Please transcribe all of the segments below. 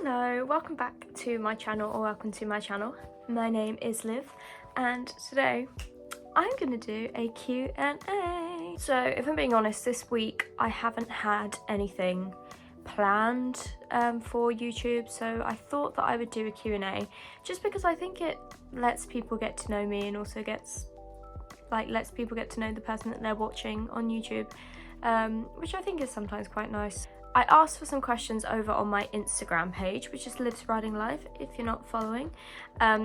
Hello, welcome back to my channel, or welcome to my channel. My name is Liv, and today I'm gonna do a Q&A. So if I'm being honest, this week I haven't had anything planned for YouTube, so I thought that I would do a Q&A just because I think it lets people get to know me and also lets people get to know the person that they're watching on YouTube, which I think is sometimes quite nice. I asked for some questions over on my Instagram page, which is Liv's Riding Life, if you're not following.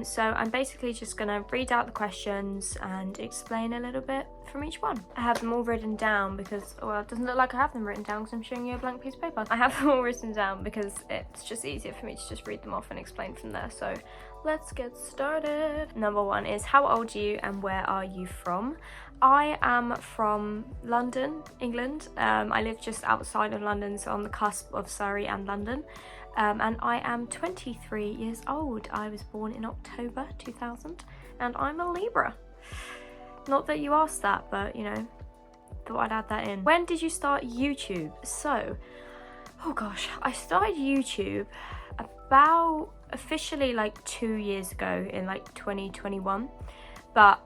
So I'm basically just going to read out the questions and explain a little bit from each one. I have them all written down because, well, it doesn't look like I have them written down because I'm showing you a blank piece of paper. I have them all written down because it's just easier for me to just read them off and explain from there. So let's get started. Number one is, how old are you and where are you from? I am from London, England. I live just outside of London, so on the cusp of Surrey and London. And I am 23 years old. I was born in October 2000 and I'm a Libra. Not that you asked that, but you know, thought I'd add that in. When did you start YouTube? So, oh gosh, I started YouTube about officially like 2 years ago in like 2021, but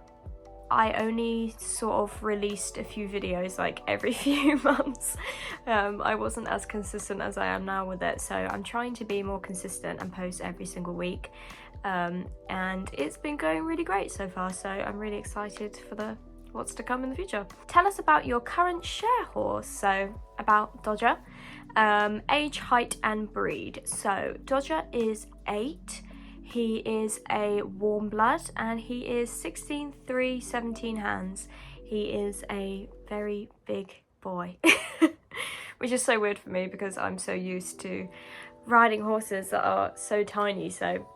I only sort of released a few videos like every few months. I wasn't as consistent as I am now with it, so I'm trying to be more consistent and post every single week, and it's been going really great so far, so I'm really excited for what's to come in the future. Tell us about your current share horse. So about Dodger, age, height and breed. So Dodger is 8. He is a warm blood and he is 16'3", 17 hands. He is a very big boy, which is so weird for me because I'm so used to riding horses that are so tiny. So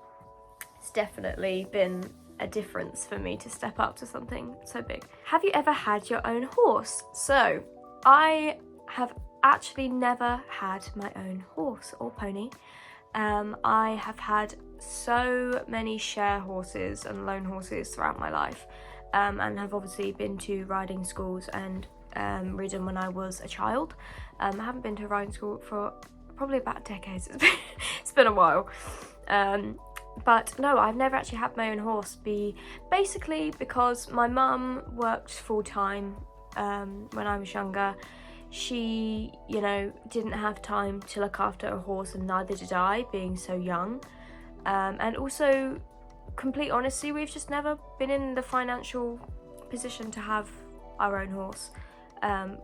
it's definitely been a difference for me to step up to something so big. Have you ever had your own horse? So I have actually never had my own horse or pony. I have had so many share horses and loan horses throughout my life, and have obviously been to riding schools and ridden when I was a child. I haven't been to a riding school for probably about decades. It's been a while. But no, I've never actually had my own horse, basically because my mum worked full-time when I was younger. She, you know, didn't have time to look after a horse, and neither did I, being so young. And also, complete honesty, we've just never been in the financial position to have our own horse,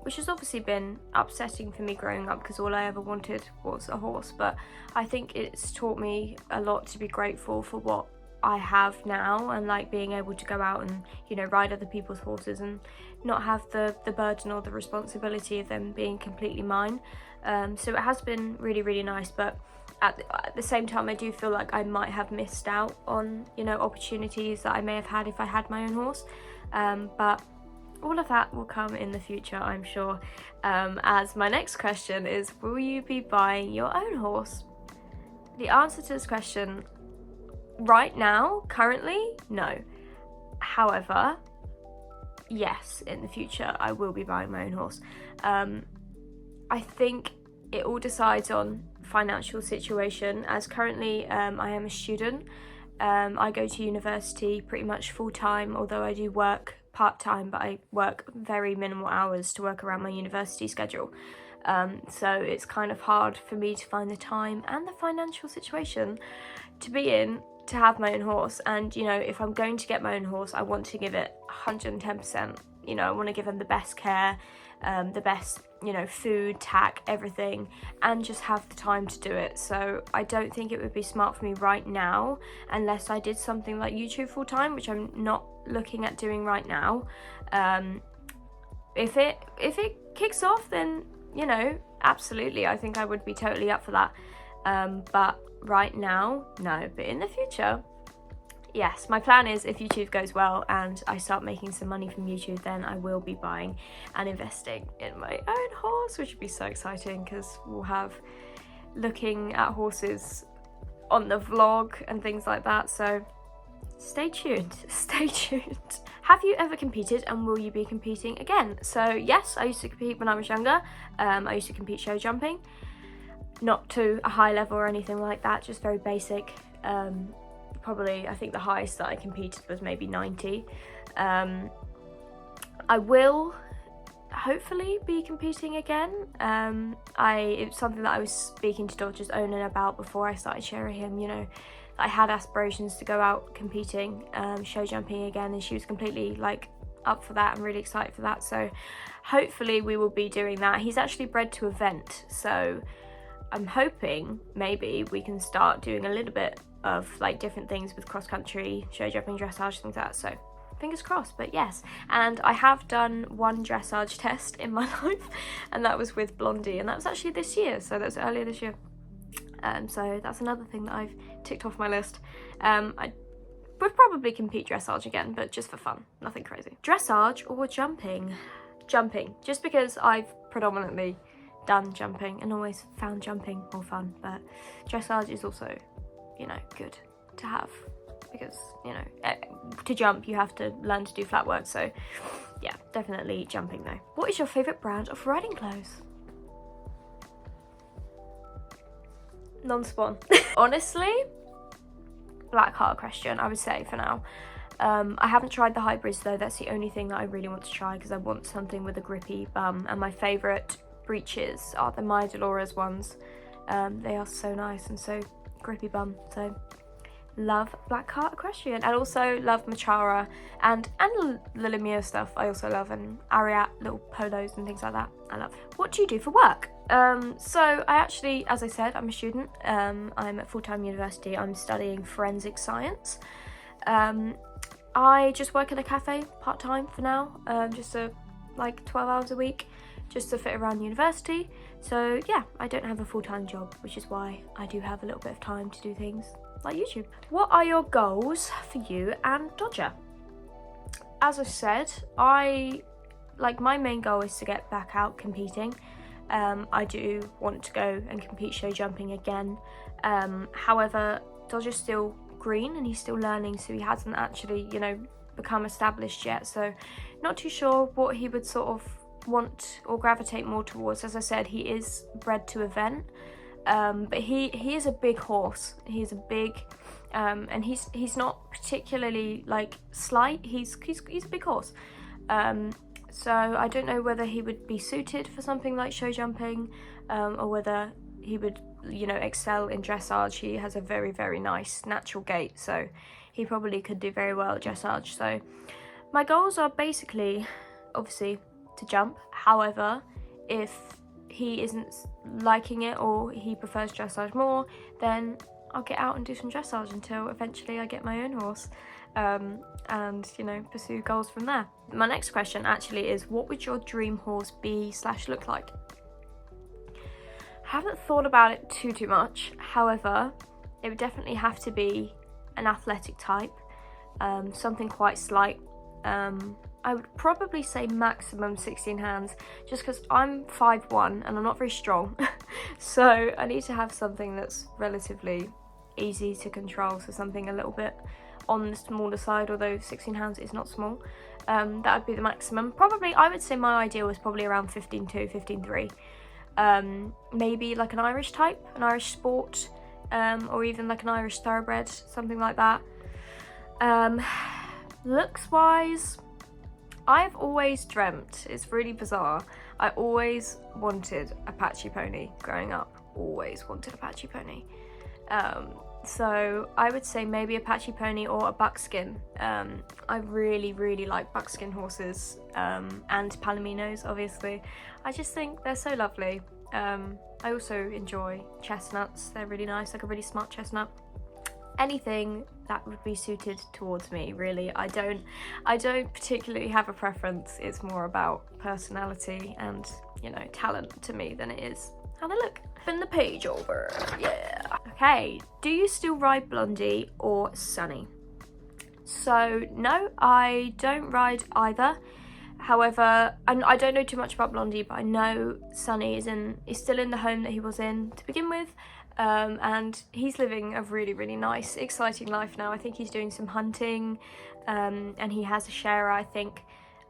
which has obviously been upsetting for me growing up because all I ever wanted was a horse. But I think it's taught me a lot to be grateful for what I have now, and like being able to go out and, you know, ride other people's horses and not have the burden or the responsibility of them being completely mine. So it has been really, really nice, but at the same time I do feel like I might have missed out on, you know, opportunities that I may have had if I had my own horse. But all of that will come in the future, I'm sure. As my next question is, will you be buying your own horse? The answer to this question right now, currently, no. However, yes, in the future I will be buying my own horse. I think it all decides on financial situation, as currently I am a student. I go to university pretty much full-time, although I do work part-time, but I work very minimal hours to work around my university schedule. So it's kind of hard for me to find the time and the financial situation to be in to have my own horse. And, you know, if I'm going to get my own horse, I want to give it 110%. You know, I want to give him the best care, the best, you know, food, tack, everything, and just have the time to do it. So I don't think it would be smart for me right now, unless I did something like YouTube full time, which I'm not looking at doing right now. If it kicks off, then, you know, absolutely, I think I would be totally up for that. But right now, no. But in the future, yes, my plan is, if YouTube goes well and I start making some money from YouTube, then I will be buying and investing in my own horse, which would be so exciting because we'll have looking at horses on the vlog and things like that. So stay tuned, stay tuned. Have you ever competed and will you be competing again? So yes, I used to compete when I was younger. I used to compete show jumping. not to a high level or anything like that, just very basic. Probably, I think the highest that I competed was maybe 90. I will hopefully be competing again. It's something that I was speaking to Dodger's owner about before I started sharing him, you know, I had aspirations to go out competing, show jumping again, and she was completely like up for that. I'm really excited for that, so hopefully we will be doing that. He's actually bred to event, so I'm hoping maybe we can start doing a little bit of like different things with cross country, show jumping, dressage, things like that, so fingers crossed. But yes, and I have done one dressage test in my life, and that was with Blondie, and that was actually this year, so that was earlier this year. So that's another thing that I've ticked off my list. I would probably compete dressage again, but just for fun, nothing crazy. Dressage or jumping? Jumping, just because I've predominantly done jumping and always found jumping more fun, but dressage is also, you know, good to have, because, you know, to jump you have to learn to do flat work, so yeah, definitely jumping though. What is your favourite brand of riding clothes? Non-spawn. Honestly, Black Heart Equestrian, I would say for now. I haven't tried the hybrids though, that's the only thing that I really want to try, because I want something with a grippy bum, and my favourite breeches are the My Dolores ones. They are so nice and so grippy bum, so love Black Heart Equestrian, and also love Machara and Lilimia stuff I also love, and Ariat little polos and things like that I love. What do you do for work? So I actually, as I said, I'm a student. I'm at full-time university. I'm studying forensic science. I just work in a cafe part-time for now, just like 12 hours a week, just to fit around university. So yeah, I don't have a full-time job, which is why I do have a little bit of time to do things like YouTube. What are your goals for you and Dodger? As I said, my main goal is to get back out competing. I do want to go and compete show jumping again. However, Dodger's still green and he's still learning, so he hasn't actually, you know, become established yet, so not too sure what he would sort of want or gravitate more towards. As I said, he is bred to event, but he is a big horse. He's a big and he's not particularly like slight. He's a big horse, so I don't know whether he would be suited for something like show jumping, or whether he would, you know, excel in dressage. He has a very, very nice natural gait, so he probably could do very well at dressage. So my goals are basically, obviously, to jump. However, if he isn't liking it or he prefers dressage more, then I'll get out and do some dressage until eventually I get my own horse, and, you know, pursue goals from there. My next question actually is, what would your dream horse be / look like? Haven't thought about it too much. However, it would definitely have to be an athletic type, something quite slight. I would probably say maximum 16 hands, just because I'm 5'1" and I'm not very strong. So I need to have something that's relatively easy to control, so something a little bit on the smaller side, although 16 hands is not small. That would be the maximum. Probably, I would say my ideal was probably around 15'2", 15'3". Maybe like an Irish type, an Irish sport, or even like an Irish thoroughbred, something like that. Looks wise, I've always dreamt, it's really bizarre, I always wanted a patchy pony growing up. Always wanted a patchy pony. So I would say maybe a patchy pony or a buckskin. I really, really like buckskin horses, and palominos, obviously. I just think they're so lovely. I also enjoy chestnuts. They're really nice, like a really smart chestnut. Anything that would be suited towards me, really. I don't particularly have a preference. It's more about personality and, you know, talent to me than it is how they look. Flip the page over, yeah. Okay, do you still ride Blondie or Sunny? So no, I don't ride either. However, and I don't know too much about Blondie, but I know Sunny is still in the home that he was in to begin with, and he's living a really, really nice, exciting life now. I think he's doing some hunting, and he has a sharer, I think.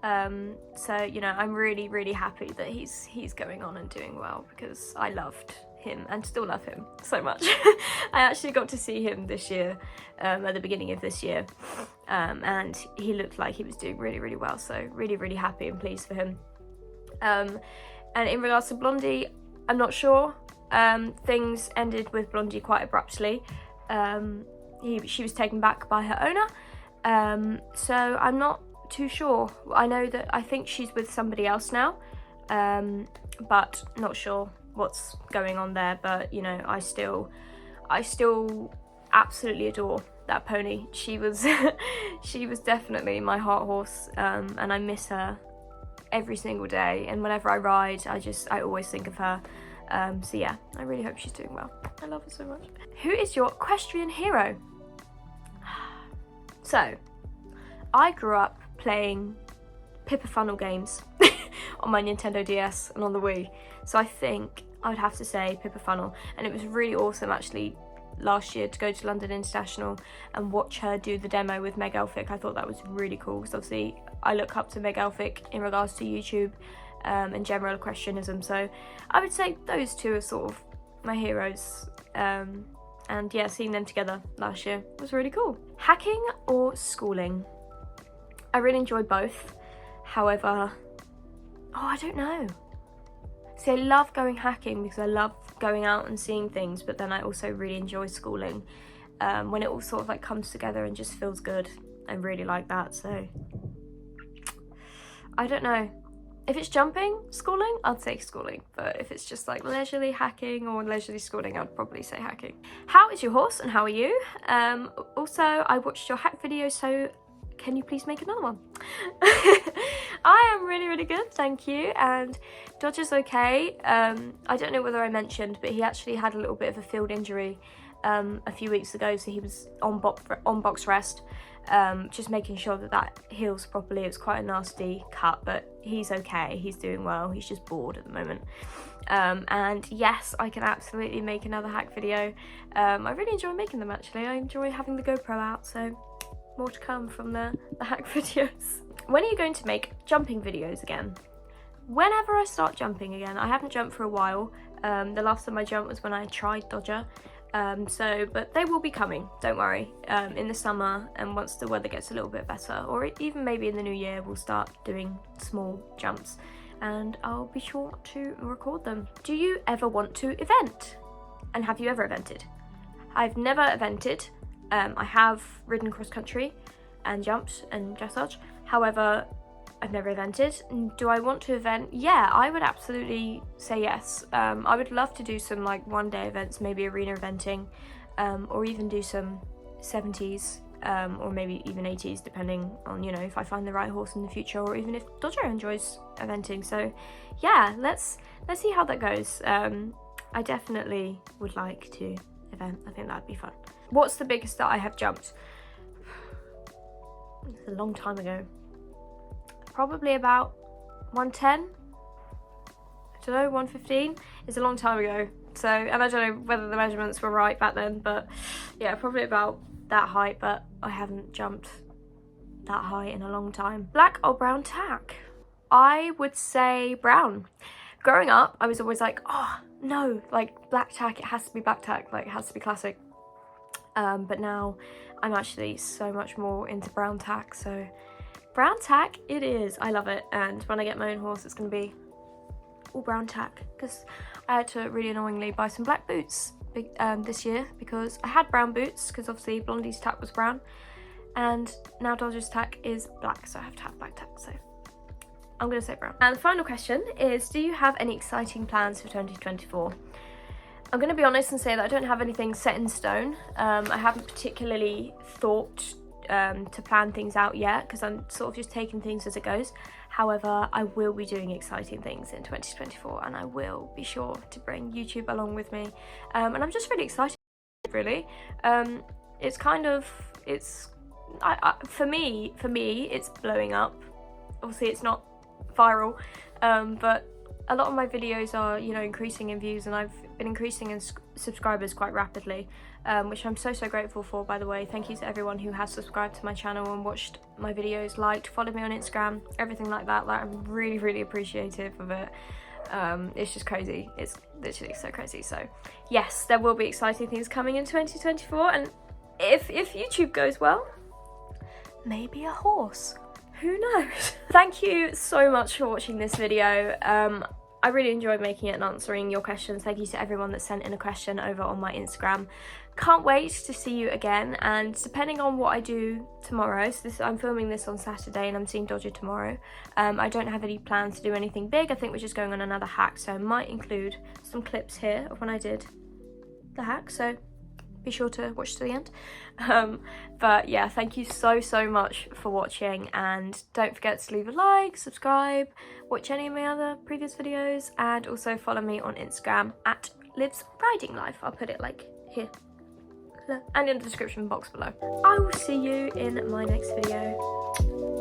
So, you know, I'm really, really happy that he's going on and doing well, because I loved him and still love him so much. I actually got to see him this year, at the beginning of this year, and he looked like he was doing really, really well, so really, really happy and pleased for him. And in regards to Blondie, I'm not sure. Things ended with Blondie quite abruptly. She was taken back by her owner, so I'm not too sure. I think she's with somebody else now, but not sure what's going on there. But you know, I still absolutely adore that pony. She was she was definitely my heart horse, and I miss her every single day, and whenever I ride I always think of her. So yeah, I really hope she's doing well. I love her so much. Who is your equestrian hero? So I grew up playing Pippa Funnel games on my Nintendo DS and on the Wii, so I think I would have to say Pippa Funnel. And it was really awesome actually last year to go to London International and watch her do the demo with Meg Elphick. I thought that was really cool, because obviously I look up to Meg Elphick in regards to YouTube and general equestrianism, so I would say those two are sort of my heroes. And yeah, seeing them together last year was really cool. Hacking or schooling? I really enjoy both. However, I don't know. See, I love going hacking because I love going out and seeing things, but then I also really enjoy schooling. When it all sort of like comes together and just feels good. I really like that, so I don't know. If it's jumping, schooling, I'd say schooling. But if it's just like leisurely hacking or leisurely schooling, I'd probably say hacking. How is your horse and how are you? Also, I watched your hack video, so can you please make another one? I am really, really good, thank you. And Dodger's okay. I don't know whether I mentioned, but he actually had a little bit of a field injury a few weeks ago, so he was on box rest. Just making sure that heals properly. It was quite a nasty cut, but he's okay, he's doing well, he's just bored at the moment. And yes, I can absolutely make another hack video. I really enjoy making them actually. I enjoy having the GoPro out, so more to come from the hack videos. When are you going to make jumping videos again? Whenever I start jumping again. I haven't jumped for a while. The last time I jumped was when I tried Dodger. But they will be coming, don't worry, in the summer, and once the weather gets a little bit better, or even maybe in the new year, we'll start doing small jumps and I'll be sure to record them. Do you ever want to event? And have you ever evented? I've never evented. I have ridden cross country and jumped and dressage. However, I've never evented. Do I want to event? Yeah, I would absolutely say yes. I would love to do some like one-day events, maybe arena eventing, or even do some 70s or maybe even 80s, depending on, you know, if I find the right horse in the future, or even if Dodger enjoys eventing. So yeah, let's see how that goes. I definitely would like to event. I think that'd be fun. What's the biggest that I have jumped? It's a long time ago. Probably about 110. I don't know, 115. It's a long time ago. So, and I don't know whether the measurements were right back then, but yeah, probably about that height, but I haven't jumped that high in a long time. Black or brown tack? I would say brown. Growing up, I was always like, oh no, like black tack, it has to be black tack, like it has to be classic. But now I'm actually so much more into brown tack, so brown tack it is. I love it, and when I get my own horse, it's going to be all brown tack, because I had to really annoyingly buy some black boots this year, because I had brown boots, because obviously Blondie's tack was brown, and now Dodger's tack is black, so I have to have black tack, so I'm going to say brown. And the final question is, do you have any exciting plans for 2024? I'm going to be honest and say that I don't have anything set in stone. I haven't particularly thought to plan things out yet, because I'm sort of just taking things as it goes. However, I will be doing exciting things in 2024, and I will be sure to bring YouTube along with me. And I'm just really excited, really. It's kind of, for me, it's blowing up. Obviously, it's not viral, but a lot of my videos are, you know, increasing in views, and I've been increasing in subscribers quite rapidly, which I'm so grateful for, by the way. Thank you to everyone who has subscribed to my channel and watched my videos, liked, followed me on Instagram, everything like that. Like, I'm really appreciative of it. It's just crazy. It's literally so crazy. So yes, there will be exciting things coming in 2024, and if YouTube goes well, maybe a horse. Who knows? Thank you so much for watching this video. I really enjoyed making it and answering your questions. Thank you to everyone that sent in a question over on my Instagram. Can't wait to see you again, and depending on what I do tomorrow, so I'm filming this on Saturday and I'm seeing Dodger tomorrow. I don't have any plans to do anything big. I think we're just going on another hack, so I might include some clips here of when I did the hack, so be sure to watch to the end. But yeah, thank you so much for watching, and don't forget to leave a like, subscribe, watch any of my other previous videos, and also follow me on Instagram at Liv's Riding Life. I'll put it like here and in the description box below. I will see you in my next video.